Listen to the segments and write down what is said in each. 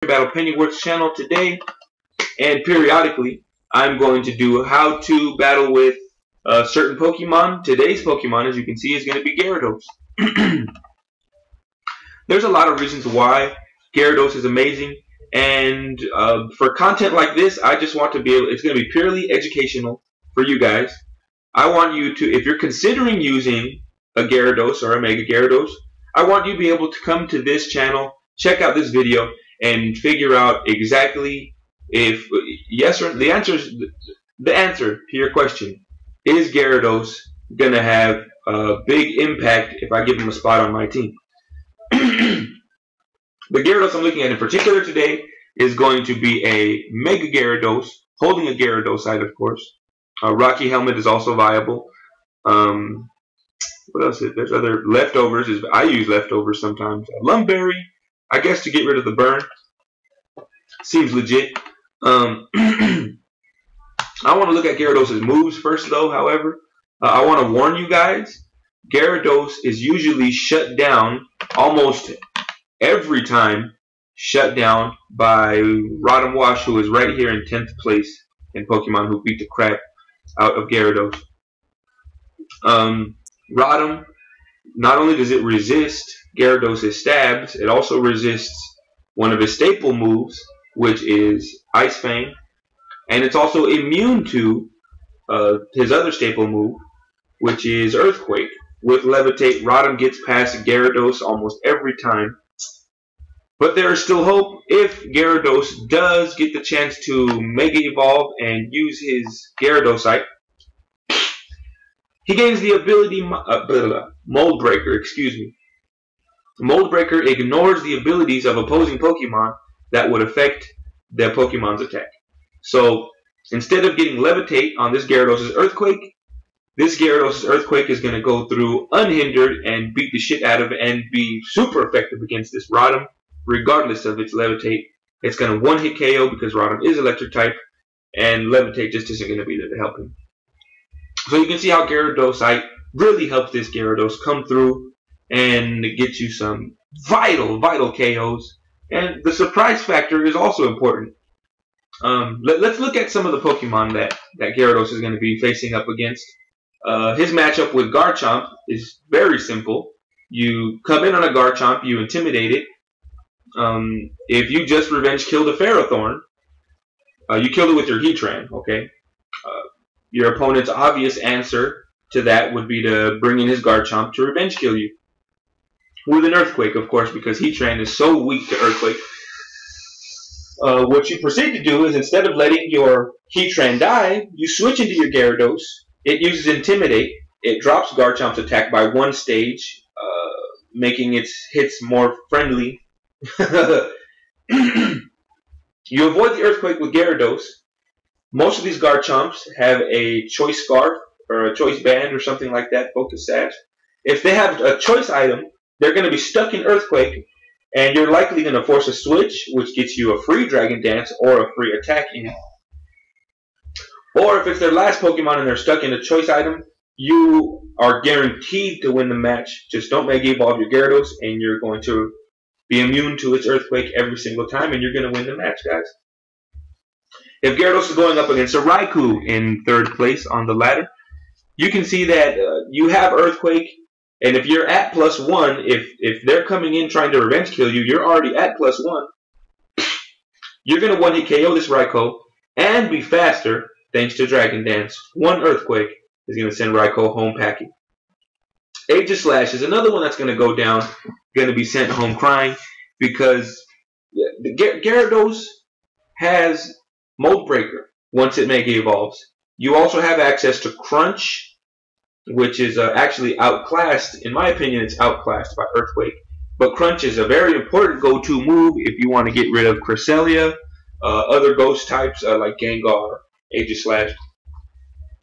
Battle Pennyworth's channel today, and periodically I'm going to do how to battle with certain Pokemon. Today's Pokemon, as you can see, is going to be Gyarados. There's a lot of reasons why Gyarados is amazing, and for content like this, I just want to be able, it's going to be purely educational for you guys. I want you to, if you're considering using a Gyarados or a Mega Gyarados, I want you to be able to come to this channel, check out this video, and figure out exactly if yes or the answer to your question, is Gyarados gonna have a big impact if I give him a spot on my team? The Gyarados I'm looking at in particular today is going to be a Mega Gyarados, holding a Gyarados, of course. Rocky Helmet is also viable. What else? There's other leftovers. I use leftovers sometimes. Lumberry, I guess, to get rid of the burn. Seems legit. I want to look at Gyarados' moves first, though. However, I want to warn you guys. Gyarados is usually shut down almost every time. Shut down by Rotom Wash, who is right here in 10th place in Pokemon, who beat the crap out of Gyarados. Rotom, not only does it resist Gyarados' stabs, it also resists one of his staple moves, which is Ice Fang, and it's also immune to his other staple move, which is Earthquake. With Levitate, Rotom gets past Gyarados almost every time. But there is still hope if Gyarados does get the chance to Mega Evolve and use his Gyarados-ite. He gains the ability Mold Breaker, excuse me. Mold Breaker ignores the abilities of opposing Pokemon that would affect their Pokemon's attack. So instead of getting Levitate on this Gyarados' Earthquake, this Gyarados' Earthquake is going to go through unhindered and beat the shit out of it and be super effective against this Rotom, regardless of its Levitate. It's going to one-hit KO because Rotom is Electric type, and Levitate just isn't going to be there to help him. So you can see how Gyarados-ite really helps this Gyarados come through and get you some vital KOs. And the surprise factor is also important. Let's look at some of the Pokemon that Gyarados is going to be facing up against. His matchup with Garchomp is very simple. You come in on a Garchomp, you intimidate it. If you just revenge killed a Ferrothorn, you killed it with your Heatran, okay? Your opponent's obvious answer to that would be to bring in his Garchomp to revenge kill you. With an Earthquake, of course, because Heatran is so weak to Earthquake. What you proceed to do is, instead of letting your Heatran die, you switch into your Gyarados. It uses Intimidate. It drops Garchomp's attack by one stage, making its hits more friendly. You avoid the Earthquake with Gyarados. Most of these Garchomps have a Choice Scarf or a Choice Band or something like that, Focus Sash. If they have a Choice item, they're going to be stuck in Earthquake, and you're likely going to force a switch, which gets you a free Dragon Dance or a free attack in it. Or if it's their last Pokemon and they're stuck in a Choice item, you are guaranteed to win the match. Just don't Mega Evolve your Gyarados, and you're going to be immune to its Earthquake every single time, and you're going to win the match, guys. If Gyarados is going up against a Raikou in 3rd place on the ladder, you can see that you have Earthquake, and if you're at +1, if they're coming in trying to revenge kill you, you're already at +1. You're going to one-hit KO this Raikou and be faster thanks to Dragon Dance. One Earthquake is going to send Raikou home packing. Aegislash is another one that's going to go down, going to be sent home crying, because the Gyarados has Mold Breaker once it Mega Evolves. You also have access to Crunch, which is actually outclassed. In my opinion, it's outclassed by Earthquake. But Crunch is a very important go-to move if you want to get rid of Cresselia, other ghost types like Gengar, Aegislash.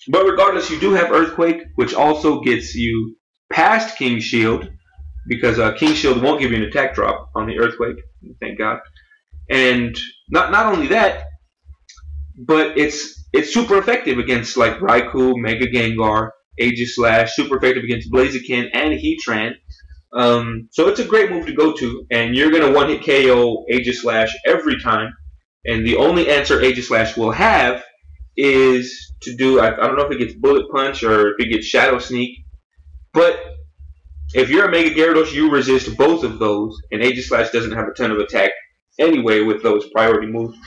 But regardless, you do have Earthquake, which also gets you past King Shield, because King Shield won't give you an attack drop on the Earthquake, thank God. And not only that, but it's super effective against like Raikou, Mega Gengar, Aegislash, super effective against Blaziken and Heatran. So it's a great move to go to, and you're going to one-hit KO Aegislash every time. And the only answer Aegislash will have is to do, I don't know if it gets Bullet Punch or if it gets Shadow Sneak, but if you're a Mega Gyarados, you resist both of those, and Aegislash doesn't have a ton of attack anyway with those priority moves.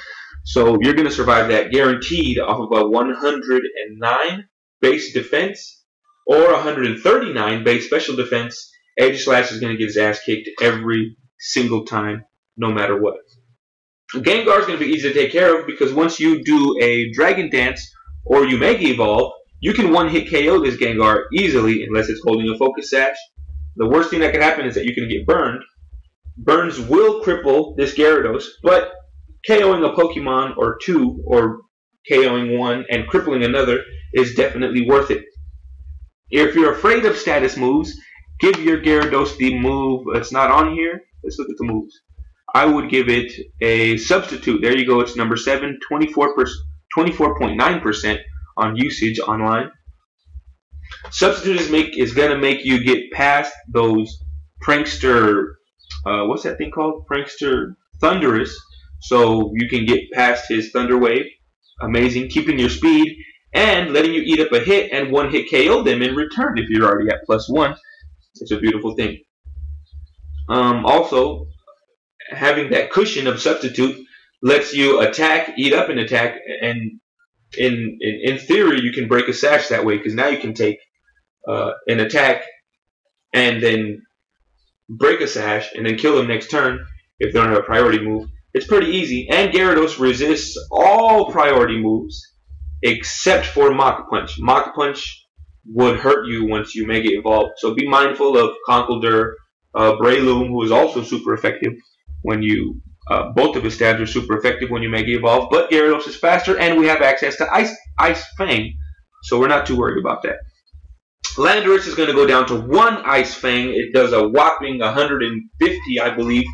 So you're going to survive that guaranteed off of a 109 base defense or 139 base special defense. Aegislash is going to get his ass kicked every single time, no matter what. Gengar is going to be easy to take care of because once you do a Dragon Dance or you Mega Evolve, you can one-hit KO this Gengar easily unless it's holding a Focus Sash. The worst thing that could happen is that you can get burned. Burns will cripple this Gyarados, but KOing a Pokemon or two, or KOing one and crippling another, is definitely worth it. If you're afraid of status moves, give your Gyarados the move. It's not on here. Let's look at the moves. I would give it a substitute. There you go. It's number 7, 24.9% on usage online. Substitute is going to make you get past those prankster, what's that thing called? Prankster Thunderous. So you can get past his Thunder Wave. Amazing. Keeping your speed and letting you eat up a hit and one-hit KO them in return if you're already at +1. It's a beautiful thing. Also, having that cushion of substitute lets you attack, eat up an attack, and in theory you can break a sash that way because now you can take an attack and then break a sash and then kill them next turn if they don't have a priority move. It's pretty easy, and Gyarados resists all priority moves except for Mach Punch. Mach Punch would hurt you once you Mega Evolve, so be mindful of Conkeldurr, Breloom, who is also super effective when you both of his stabs are super effective when you Mega Evolve, but Gyarados is faster and we have access to Ice Fang, so we're not too worried about that. Landorus is going to go down to 1 Ice Fang. It does a whopping 150, I believe,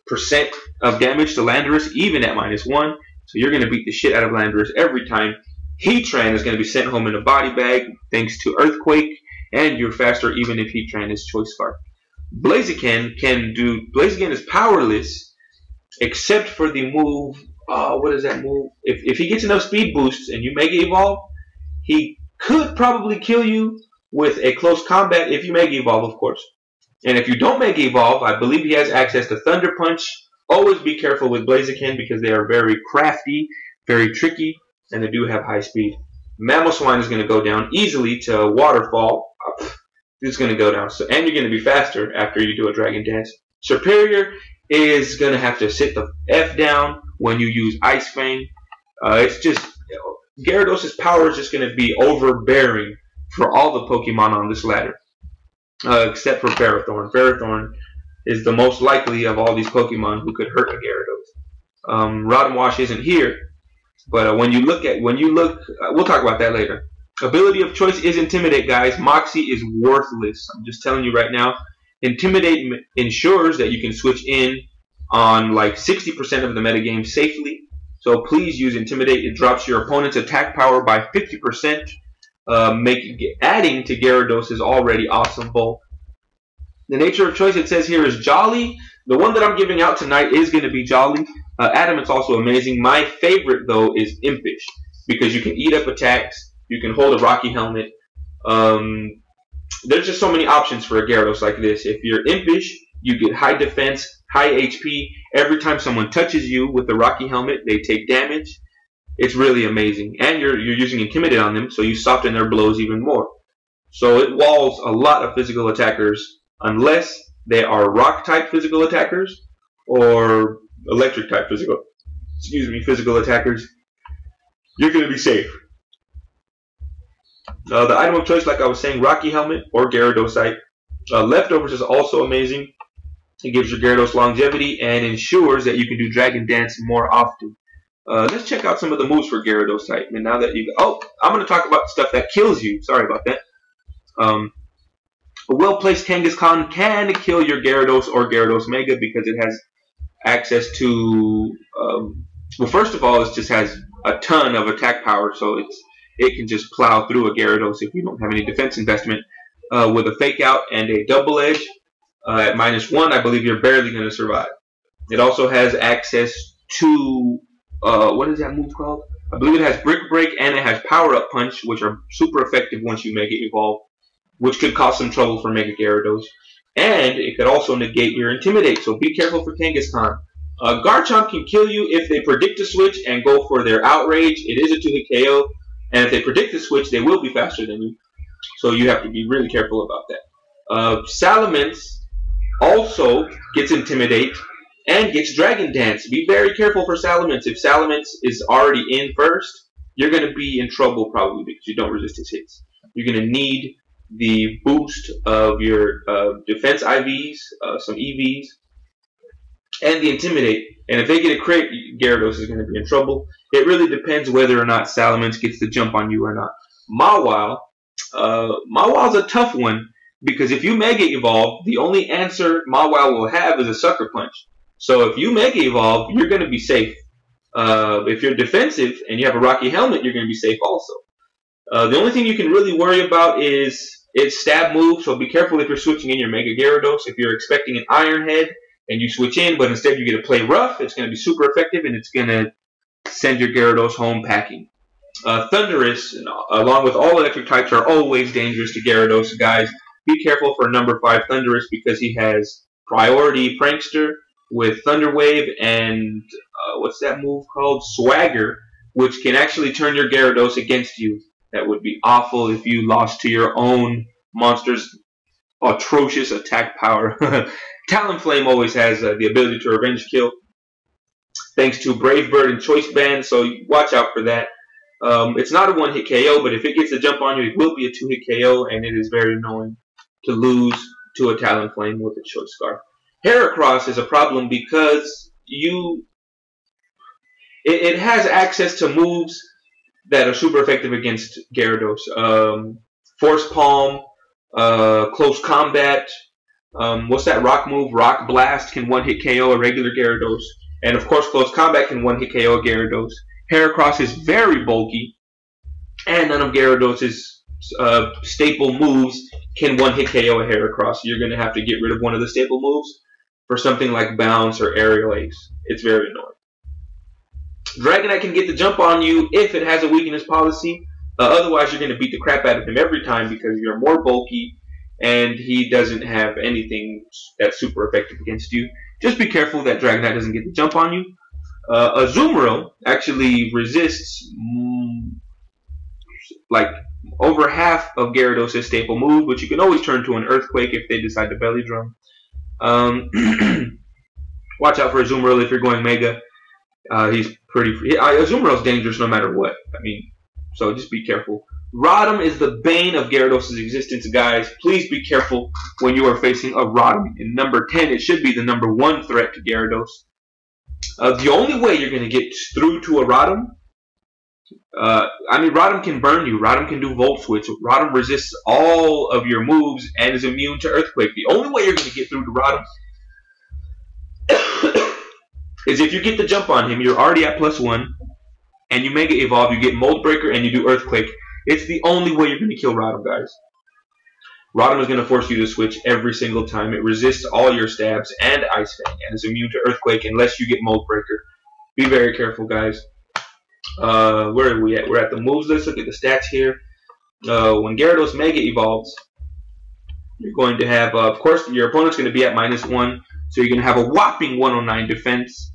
percent of damage to Landorus, even at -1. So you're going to beat the shit out of Landorus every time. Heatran is going to be sent home in a body bag thanks to Earthquake, and you're faster even if Heatran is Choice Scarf. Blaziken is powerless except for the move. What is that move? If he gets enough speed boosts and you Mega Evolve, he could probably kill you with a close combat if you Mega Evolve, of course. And if you don't Mega Evolve, I believe he has access to Thunder Punch. Always be careful with Blaziken because they are very crafty, very tricky, and they do have high speed. Mamoswine is going to go down easily to Waterfall. It's going to go down, and you're going to be faster after you do a Dragon Dance. Superior is going to have to sit the F down when you use Ice Fang. It's just, Gyarados' power is just going to be overbearing for all the Pokemon on this ladder, except for Ferrothorn. Ferrothorn is the most likely of all these Pokemon who could hurt a Gyarados. Rod and Wash isn't here, but we'll talk about that later. Ability of choice is Intimidate, guys. Moxie is worthless. I'm just telling you right now. Intimidate ensures that you can switch in on like 60% of the metagame safely. So please use Intimidate. It drops your opponent's attack power by 50%. Adding to Gyarados' already awesome bulk. The nature of choice, it says here, is Jolly. The one that I'm giving out tonight is going to be Jolly. Adam, it's also amazing. My favorite, though, is Impish because you can eat up attacks. You can hold a Rocky Helmet. There's just so many options for a Gyarados like this. If you're Impish, you get high defense, high HP. Every time someone touches you with the Rocky Helmet, they take damage. It's really amazing. And you're using Intimidate on them, so you soften their blows even more. So it walls a lot of physical attackers, unless they are Rock-type physical attackers or Electric-type physical attackers. You're going to be safe. The item of choice, like I was saying, Rocky Helmet or Gyarados. Leftovers is also amazing. It gives your Gyarados longevity and ensures that you can do Dragon Dance more often. Let's check out some of the moves for Gyarados type. And now that I'm going to talk about stuff that kills you. Sorry about that. A well-placed Kangaskhan can kill your Gyarados or Gyarados Mega because it has access to. Well, first of all, it just has a ton of attack power, so it can just plow through a Gyarados if you don't have any defense investment. with a fake out and a double edge. At -1, I believe you're barely going to survive. It also has access to, what is that move called? I believe it has Brick Break and it has Power Up Punch, which are super effective once you Mega Evolve, which could cause some trouble for Mega Gyarados. And it could also negate your Intimidate, so be careful for Kangaskhan. Garchomp can kill you if they predict a switch and go for their Outrage. It is a 2-hit KO, and if they predict the switch, they will be faster than you. So you have to be really careful about that. Salamence also gets Intimidate and gets Dragon Dance. Be very careful for Salamence. If Salamence is already in first, you're going to be in trouble probably because you don't resist his hits. You're going to need the boost of your defense IVs, some EVs, and the Intimidate. And if they get a crit, Gyarados is going to be in trouble. It really depends whether or not Salamence gets the jump on you or not. Mawile. Mawil's a tough one because if you Mega Evolve, the only answer Mawile will have is a Sucker Punch. So if you Mega Evolve, you're going to be safe. If you're defensive and you have a Rocky Helmet, you're going to be safe also. The only thing you can really worry about is its stab move, so be careful if you're switching in your Mega Gyarados. If you're expecting an Iron Head and you switch in, but instead you get to play rough, it's going to be super effective and it's going to send your Gyarados home packing. Thundurus, along with all electric types, are always dangerous to Gyarados, guys. Be careful for number 5 Thundurus because he has Priority Prankster with Thunder Wave and what's that move called? Swagger, which can actually turn your Gyarados against you. That would be awful if you lost to your own monster's atrocious attack power. Talonflame always has the ability to revenge kill, thanks to Brave Bird and Choice Band, so watch out for that. It's not a 1-hit KO, but if it gets a jump on you, it will be a 2-hit KO, and it is very annoying to lose to a Talonflame with a Choice Scarf. Heracross is a problem because it has access to moves that are super effective against Gyarados. Force Palm, Close Combat, what's that rock move? Rock Blast can 1-hit KO a regular Gyarados. And of course, Close Combat can 1-hit KO a Gyarados. Heracross is very bulky, and none of Gyarados' staple moves can 1-hit KO a Heracross. You're going to have to get rid of one of the staple moves for something like Bounce or Aerial Ace. It's very annoying. Dragonite can get the jump on you if it has a weakness policy. Otherwise, you're going to beat the crap out of him every time because you're more bulky and he doesn't have anything that's super effective against you. Just be careful that Dragonite doesn't get the jump on you. Azumarill actually resists like over half of Gyarados' staple moves, but you can always turn to an Earthquake if they decide to Belly Drum. Watch out for Azumarill if you're going Mega. Azumarill's dangerous no matter what. I mean, so just be careful. Rotom is the bane of Gyarados' existence, guys. Please be careful when you are facing a Rotom. In number 10, it should be the number 1 threat to Gyarados. The only way you're going to get through to a Rotom, Rotom can burn you. Rotom can do Volt Switch. Rotom resists all of your moves and is immune to Earthquake. The only way you're going to get through to Rotom is if you get the jump on him, you're already at +1, and you Mega Evolve, you get Mold Breaker, and you do Earthquake. It's the only way you're going to kill Rotom, guys. Rotom is going to force you to switch every single time. It resists all your stabs and Ice Fang, and is immune to Earthquake unless you get Mold Breaker. Be very careful, guys. Where are we at? We're at the moves list. Look at the stats here. When Gyarados Mega Evolves, you're going to have, of course, your opponent's going to be at -1, so you're going to have a whopping 109 defense.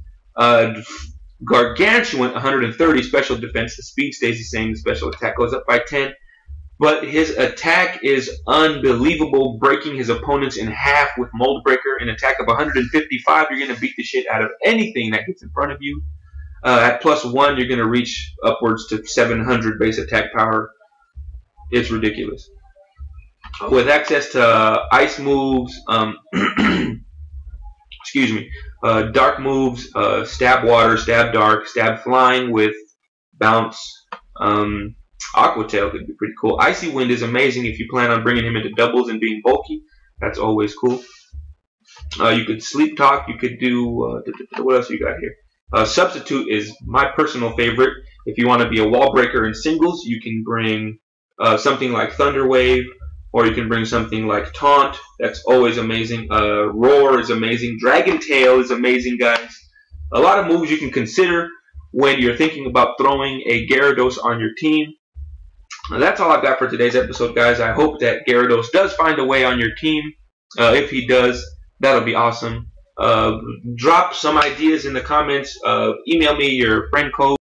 Gargantuan 130 special defense. The speed stays the same. The special attack goes up by 10. But his attack is unbelievable, breaking his opponents in half with Mold Breaker. An attack of 155, you're going to beat the shit out of anything that gets in front of you. At +1, you're going to reach upwards to 700 base attack power. It's ridiculous. With access to ice moves, excuse me, dark moves, stab water, stab dark, stab flying with bounce. Aqua Tail could be pretty cool. Icy Wind is amazing if you plan on bringing him into doubles and being bulky. That's always cool. You could Sleep Talk. You could do what else you got here? Substitute is my personal favorite. If you want to be a wall breaker in singles, you can bring something like Thunder Wave Or you can bring something like Taunt. That's always amazing. Roar is amazing. Dragon Tail is amazing, guys. A lot of moves you can consider when you're thinking about throwing a Gyarados on your team. That's all I've got for today's episode, guys. I hope that Gyarados does find a way on your team. If he does, that'll be awesome. Drop some ideas in the comments. Email me your friend code.